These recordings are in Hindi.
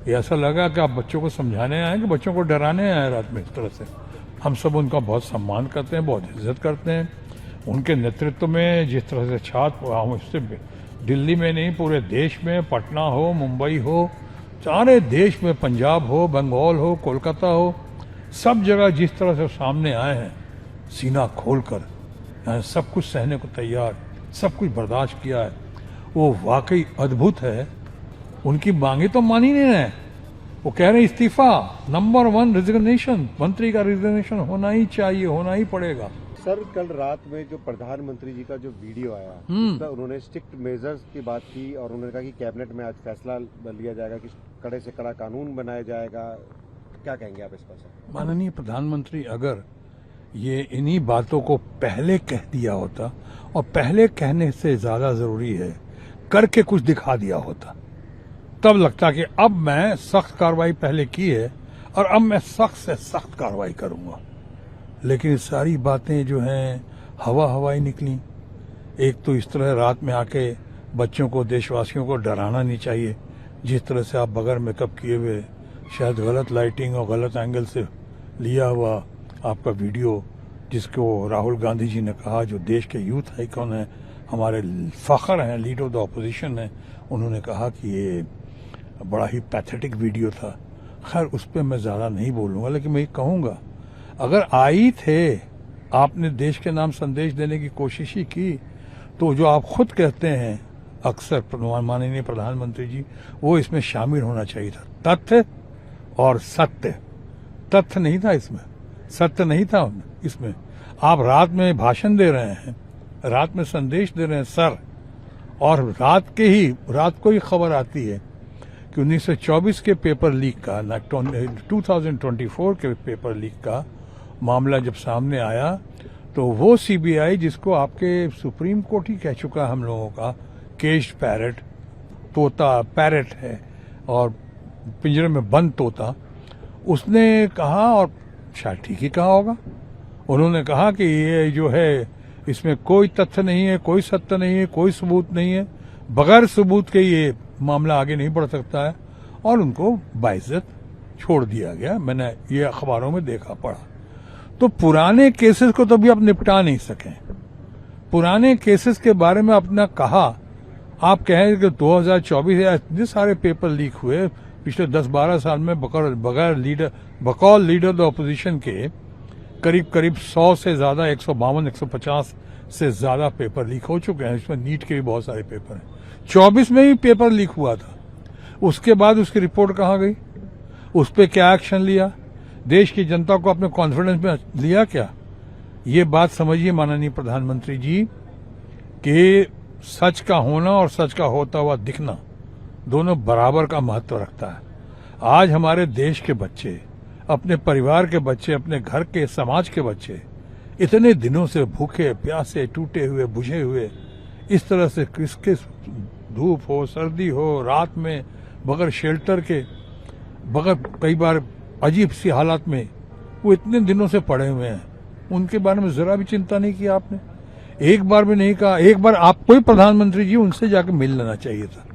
ये ऐसा लगा कि आप बच्चों को समझाने आए कि बच्चों को डराने आए रात में इस तरह से। हम सब उनका बहुत सम्मान करते हैं, बहुत इज्जत करते हैं। उनके नेतृत्व में जिस तरह से छात्र, हम इससे दिल्ली में नहीं पूरे देश में, पटना हो, मुंबई हो, सारे देश में, पंजाब हो, बंगाल हो, कोलकाता हो, सब जगह जिस तरह से सामने आए हैं सीना खोलकर, सब कुछ सहने को तैयार, सब कुछ बर्दाश्त किया है, वो वाकई अद्भुत है। उनकी मांगे तो मान ही नहीं रहे, वो कह रहे इस्तीफा, नंबर 1 रिजिग्नेशन, मंत्री का रिजिग्नेशन होना ही चाहिए, होना ही पड़ेगा। सर, कल रात में जो प्रधानमंत्री जी का जो वीडियो आया, उसमें उन्होंने स्ट्रिक्ट मेजर्स की बात की और उन्होंने कहा कि कैबिनेट में आज फैसला लिया जाएगा कि कड़े से कड़ा कानून बनाया जाएगा। क्या कहेंगे आप इस पर सर? माननीय प्रधानमंत्री अगर ये इन्हीं बातों को पहले कह दिया होता, और पहले कहने से ज्यादा जरूरी है करके कुछ दिखा दिया होता, तब लगता कि अब मैं सख्त कार्रवाई पहले की है और अब मैं सख्त से सख्त कार्रवाई करूंगा। लेकिन सारी बातें जो हैं हवाई निकली। एक तो इस तरह रात में आके बच्चों को, देशवासियों को डराना नहीं चाहिए, जिस तरह से आप बगैर मेकअप किए हुए, शायद गलत लाइटिंग और गलत एंगल से लिया हुआ आपका वीडियो, जिसको राहुल गांधी जी ने कहा, जो देश के यूथ आइकॉन हैं, हमारे फख्र हैं, लीडर ऑफ द ऑपोजिशन हैं, उन्होंने कहा कि ये बड़ा ही पैथेटिक वीडियो था। खैर उस पर मैं ज़्यादा नहीं बोलूँगा, लेकिन मैं ये कहूँगा, अगर आई थे, आपने देश के नाम संदेश देने की कोशिश ही की, तो जो आप खुद कहते हैं अक्सर माननीय प्रधानमंत्री जी, वो इसमें शामिल होना चाहिए था। तथ्य और सत्य, तथ्य नहीं था इसमें, सत्य नहीं था इसमें। आप रात में भाषण दे रहे हैं, रात में संदेश दे रहे हैं सर, और रात को ही खबर आती है कि 1924 के पेपर लीक का, 2024 के पेपर लीक का मामला जब सामने आया, तो वो सीबीआई जिसको आपके सुप्रीम कोर्ट ही कह चुका हम लोगों का केज्ड पैरट, तोता पैरट है और पिंजरे में बंद तोता, उसने कहा, और शायद ठीक ही कहा होगा, उन्होंने कहा कि ये जो है इसमें कोई तथ्य नहीं है, कोई सत्य नहीं है, कोई सबूत नहीं है, बगैर सबूत के ये मामला आगे नहीं बढ़ सकता है, और उनको बाइज्जत छोड़ दिया गया। मैंने ये अखबारों में देखा पढ़ा। तो पुराने केसेस को तो भी आप निपटा नहीं सके। पुराने केसेस के बारे में अपना कहा, आप कहें कि 2024 या इतने सारे पेपर लीक हुए पिछले 10-12 साल में, बगैर लीडर द ऑपोजिशन के करीब 100 से ज्यादा, 152-150 से ज्यादा पेपर लीक हो चुके हैं। इसमें नीट के भी बहुत सारे पेपर हैं। 24 में भी पेपर लीक हुआ था, उसके बाद उसकी रिपोर्ट कहाँ गई, उस पर क्या एक्शन लिया, देश की जनता को अपने कॉन्फिडेंस में लिया क्या? ये बात समझिए माननीय प्रधानमंत्री जी कि सच का होना और सच का होता हुआ दिखना दोनों बराबर का महत्व रखता है। आज हमारे देश के बच्चे, अपने परिवार के बच्चे, अपने घर के, समाज के बच्चे इतने दिनों से भूखे प्यासे, टूटे हुए, बुझे हुए, इस तरह से किसके धूप हो, सर्दी हो, रात में बगैर शेल्टर के, बगैर कई बार अजीब सी हालत में वो इतने दिनों से पड़े हुए हैं, उनके बारे में जरा भी चिंता नहीं की आपने, एक बार भी नहीं कहा। एक बार आपको ही प्रधानमंत्री जी उनसे जाके मिल लेना चाहिए था,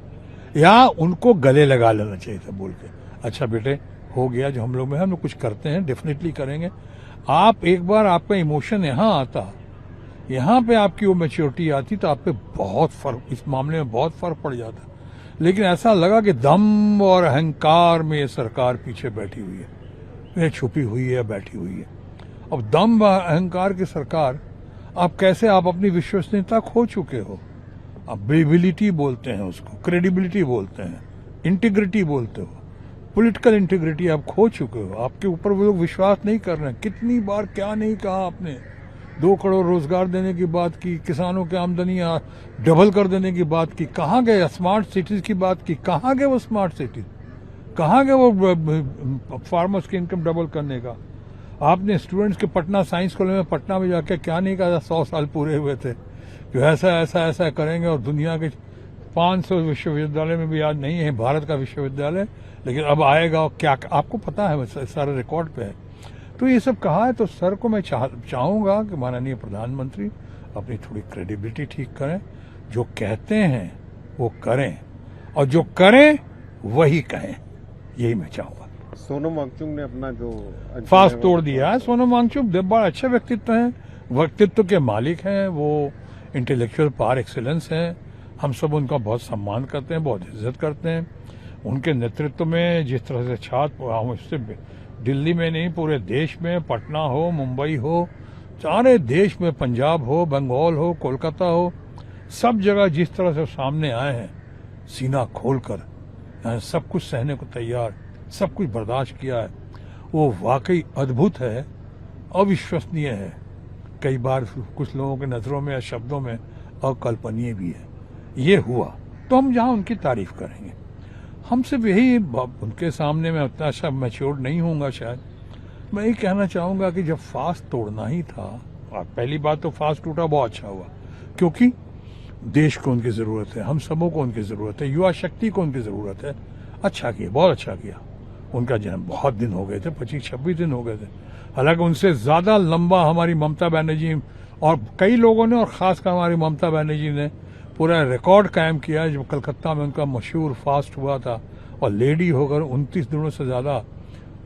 या उनको गले लगा लेना चाहिए था बोल के, अच्छा बेटे हो गया जो हम लोग में, हम लोग कुछ करते हैं, डेफिनेटली करेंगे। आप एक बार, आपका इमोशन यहाँ आता, यहाँ पे आपकी वो मैच्योरिटी आती, तो आप पे बहुत फर्क, इस मामले में बहुत फर्क पड़ जाता। लेकिन ऐसा लगा कि दम और अहंकार में ये सरकार पीछे बैठी हुई है, ये छुपी हुई है, बैठी हुई है। अब दम व अहंकार की सरकार, आप कैसे, आप अपनी विश्वसनीयता खो चुके हो। आप क्रेडिबिलिटी बोलते हैं उसको, क्रेडिबिलिटी बोलते हैं, इंटीग्रिटी बोलते हो, पॉलिटिकल इंटीग्रिटी आप खो चुके हो। आपके ऊपर वो लोग विश्वास नहीं कर रहे हैं। कितनी बार क्या नहीं कहा आपने, 2 करोड़ रोजगार देने की बात की, किसानों की आमदनी डबल कर देने की बात की, कहाँ गए स्मार्ट सिटीज की बात की, कहाँ गए वो स्मार्ट सिटीज, कहाँ गए वो फार्मर्स की इनकम डबल करने का। आपने स्टूडेंट्स के पटना साइंस कॉलेज में, पटना में जाके क्या नहीं कहा, 100 साल पूरे हुए थे कि ऐसा करेंगे, और दुनिया के 500 विश्वविद्यालय में भी आज नहीं है भारत का विश्वविद्यालय, लेकिन अब आएगा, और क्या आपको पता है, सारे रिकॉर्ड पे है। तो ये सब कहा है। तो सर को मैं चाहूंगा कि माननीय प्रधानमंत्री अपनी थोड़ी क्रेडिबिलिटी ठीक करें, जो कहते हैं वो करें, और जो करें वही कहें। यही मैं चाहूंगा। सोनम वांगचुक ने अपना जो फास्ट तोड़ दिया है। सोनम वांगचुक बड़ा अच्छे व्यक्तित्व हैं, व्यक्तित्व के मालिक हैं, वो इंटेलेक्चुअल पार एक्सीलेंस हैं। हम सब उनका बहुत सम्मान करते हैं, बहुत इज्जत करते हैं। उनके नेतृत्व में जिस तरह से छात्र इससे दिल्ली में नहीं पूरे देश में, पटना हो, मुंबई हो, सारे देश में, पंजाब हो, बंगाल हो, कोलकाता हो, सब जगह जिस तरह से सामने आए हैं सीना खोलकर, सब कुछ सहने को तैयार, सब कुछ बर्दाश्त किया है, वो वाकई अद्भुत है, अविश्वसनीय है। कई बार कुछ लोगों के नजरों में या शब्दों में अकल्पनीय भी है। ये हुआ तो हम जहां उनकी तारीफ करेंगे। हम सिर्फ यही, उनके सामने मैं उतना अच्छा मैच्योर नहीं होऊंगा शायद। मैं यही कहना चाहूंगा कि जब फास्ट तोड़ना ही था, पहली बात तो फास्ट टूटा, बहुत अच्छा हुआ, क्योंकि देश को उनकी जरूरत है, हम सबों को उनकी जरूरत है, युवा शक्ति को उनकी जरूरत है। अच्छा किया, बहुत अच्छा किया। उनका जन्म बहुत दिन हो गए थे, 25-26 दिन हो गए थे। हालांकि उनसे ज्यादा लंबा हमारी ममता बनर्जी और कई लोगों ने, और खासकर हमारी ममता बनर्जी ने पूरा रिकॉर्ड कायम किया जब कलकत्ता में उनका मशहूर फास्ट हुआ था। और लेडी होकर 29 दिनों से ज्यादा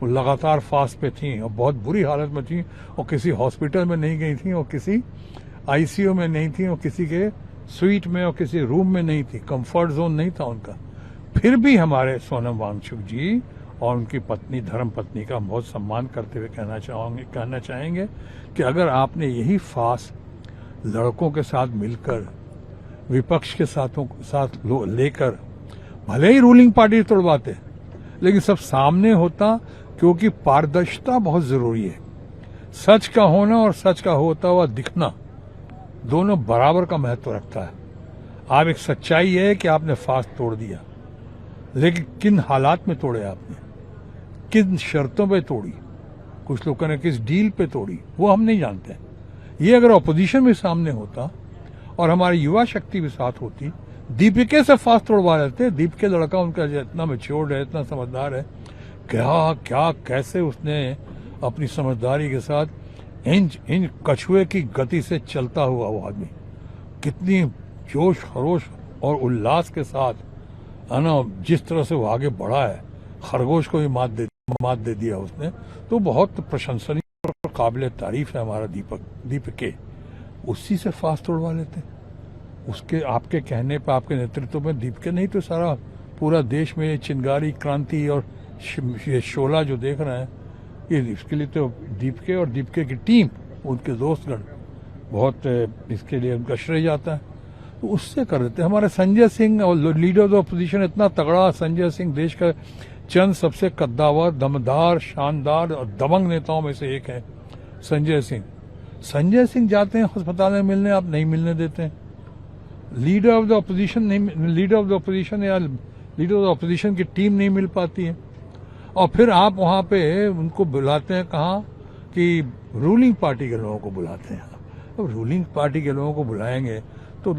वो लगातार फास्ट पे थी और बहुत बुरी हालत में थी, और किसी हॉस्पिटल में नहीं गई थी, और किसी आईसीयू में नहीं थी, और किसी के स्वीट में और किसी रूम में नहीं थी, कंफर्ट जोन नहीं था उनका। फिर भी हमारे सोनम वांगचुक जी और उनकी पत्नी, धर्म पत्नी का बहुत सम्मान करते हुए कहना चाहेंगे कि अगर आपने यही फास्ट लड़कों के साथ मिलकर, विपक्ष के साथ लेकर, भले ही रूलिंग पार्टी तोड़वाते, लेकिन सब सामने होता, क्योंकि पारदर्शिता बहुत जरूरी है। सच का होना और सच का होता हुआ दिखना दोनों बराबर का महत्व रखता है। आप एक सच्चाई है कि आपने फास्ट तोड़ दिया, लेकिन किन हालात में तोड़े आपने, किन शर्तों पे तोड़ी, कुछ लोगों ने किस डील पे तोड़ी, वो हम नहीं जानते। ये अगर ऑपोजिशन भी सामने होता और हमारी युवा शक्ति भी साथ होती, दीपिके से फास्ट तोड़वा लेते। दीपिके लड़का उनका इतना मैच्योर्ड है, इतना समझदार है, क्या कैसे उसने अपनी समझदारी के साथ इंच कछुए की गति से चलता हुआ वो आदमी, कितनी जोश खरोश और उल्लास के साथ, है ना, जिस तरह से वो आगे बढ़ा है, खरगोश को भी मात दे दिया उसने। तो बहुत प्रशंसनीय और काबिल तारीफ है हमारा दीपिके। उसी से फास्ट तोड़वा लेते, उसके आपके कहने पर, आपके नेतृत्व में दीपिके नहीं तो सारा पूरा देश में चिंगारी क्रांति और ये शोला जो देख रहे हैं, ये इसके लिए तो दीपिके और दीपिके की टीम, उनके दोस्तगण, बहुत इसके लिए उनका श्रेय जाता है। तो उससे कर देते। हमारे संजय सिंह और लीडर ऑफ अपोजिशन इतना तगड़ा, संजय सिंह देश का चंद सबसे कद्दावर, दमदार, शानदार और दबंग नेताओं में से एक है संजय सिंह जाते हैं अस्पताल में मिलने, आप नहीं मिलने देते हैं। लीडर ऑफ द अपोजिशन या लीडर ऑफ द अपोजिशन की टीम नहीं मिल पाती है, और फिर आप वहां पे उनको बुलाते हैं, कहाँ कि रूलिंग पार्टी के लोगों को बुलाते हैं। अब रूलिंग पार्टी के लोगों को बुलाएंगे तो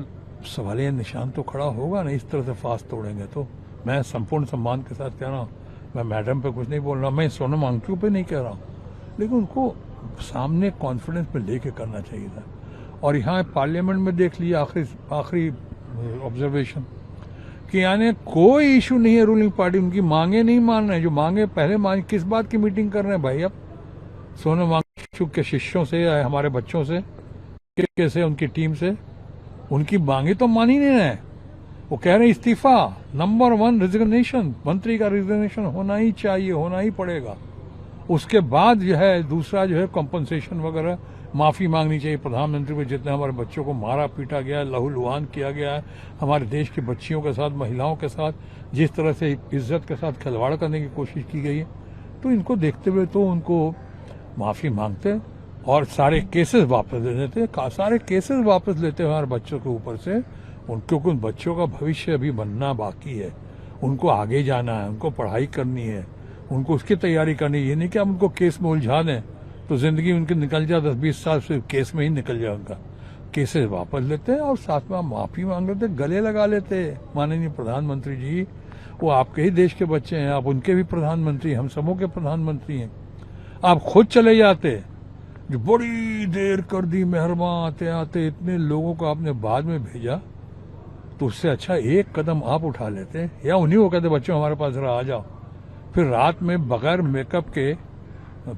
सवालिया निशान तो खड़ा होगा ना, इस तरह से फास्ट तोड़ेंगे तो। मैं संपूर्ण सम्मान के साथ कह रहा हूँ, मैं मैडम पे कुछ नहीं बोल रहा, मैं सोनम वांगचुक पे नहीं कह रहा हूँ, लेकिन उनको सामने कॉन्फिडेंस में लेके करना चाहिए था। और यहाँ पार्लियामेंट में देख लिया आखिरी ऑब्जर्वेशन कि यानी कोई इशू नहीं है रूलिंग पार्टी, उनकी मांगे नहीं मान रहे हैं। जो मांगे पहले मांगे, किस बात की मीटिंग कर रहे हैं भाई? अब सोनम वांगचुक के शिष्यों से या हमारे बच्चों से, कैसे उनकी टीम से, उनकी मांगे तो मान ही नहीं रहे। वो कह रहे हैं इस्तीफा, नंबर 1 रिजिग्नेशन, मंत्री का रिजिग्नेशन होना ही चाहिए, होना ही पड़ेगा। उसके बाद जो है दूसरा जो है कॉम्पनसेशन वगैरह, माफी मांगनी चाहिए प्रधानमंत्री को, जितने हमारे बच्चों को मारा पीटा गया है, लहूलुहान किया गया है, हमारे देश की बच्चियों के साथ, महिलाओं के साथ जिस तरह से इज्जत के साथ खिलवाड़ करने की कोशिश की गई है, तो इनको देखते हुए तो उनको माफी मांगते और सारे केसेस वापस ले लेते, सारे केसेस वापस लेते हमारे बच्चों के ऊपर से। क्योंकि उन बच्चों का भविष्य अभी बनना बाकी है, उनको आगे जाना है, उनको पढ़ाई करनी है, उनको उसकी तैयारी करनी है। ये नहीं कि हम उनको केस में उलझा दें तो जिंदगी उनकी निकल जाए, 10-20 साल से केस में ही निकल जाए उनका। केसेस वापस लेते और साथ में माफी मांग लेते, गले लगा लेते। माननीय प्रधानमंत्री जी, वो आपके ही देश के बच्चे हैं, आप उनके भी प्रधानमंत्री, हम सबों के प्रधानमंत्री हैं। आप खुद चले जाते, जो बड़ी देर कर दी, मेहरबान आते आते इतने लोगों को आपने बाद में भेजा, तो उससे अच्छा एक कदम आप उठा लेते, या उन्हीं को कहते बच्चों हमारे पास जरा आ जाओ, फिर रात में बगैर मेकअप के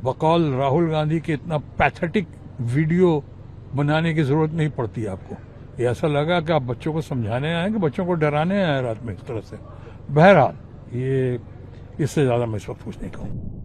बकौल राहुल गांधी के इतना पैथेटिक वीडियो बनाने की जरूरत नहीं पड़ती आपको। ये ऐसा लगा कि आप बच्चों को समझाने आए कि बच्चों को डराने आए रात में इस तरह से। बहरहाल ये इससे ज्यादा मैं इस वक्त कुछ नहीं कहूँ।